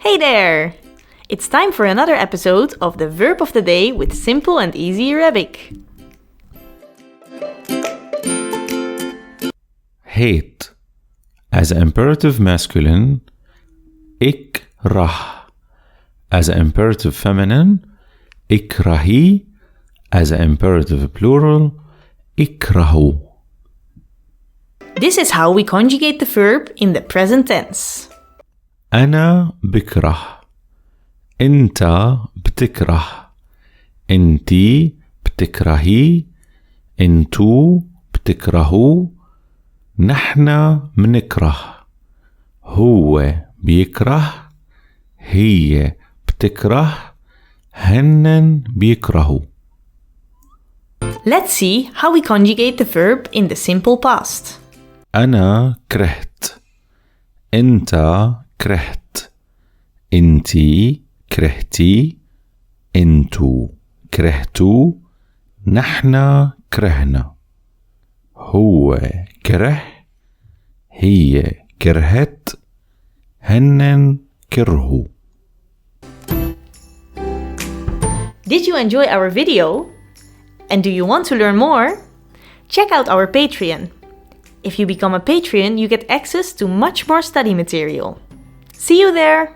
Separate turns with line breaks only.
Hey there! It's time for another episode of the Verb of the Day with simple and easy Arabic.
Hate. As an imperative masculine, ikrah. As an imperative feminine, ikrahi. As an imperative plural, ikrahu.
This is how we conjugate the verb in the present tense.
أنا بكره. أنت بتكره. أنتي بتكرهي. أنتو بتكرهوا. نحن منكره. هو بيكره. هي بتكره. هنن بيكرهوا.
Let's see how we conjugate the verb in the simple past.
أنا كرهت. أنت كرهت. أنتي كرهتي. أنتو كرهتوا. نحن كرهنا. هو كره. هي كرهت. هنن كرهوا.
Did you enjoy our video? And do you want to learn more? Check out our Patreon. If you become a patron, you get access to much more study material. See you there!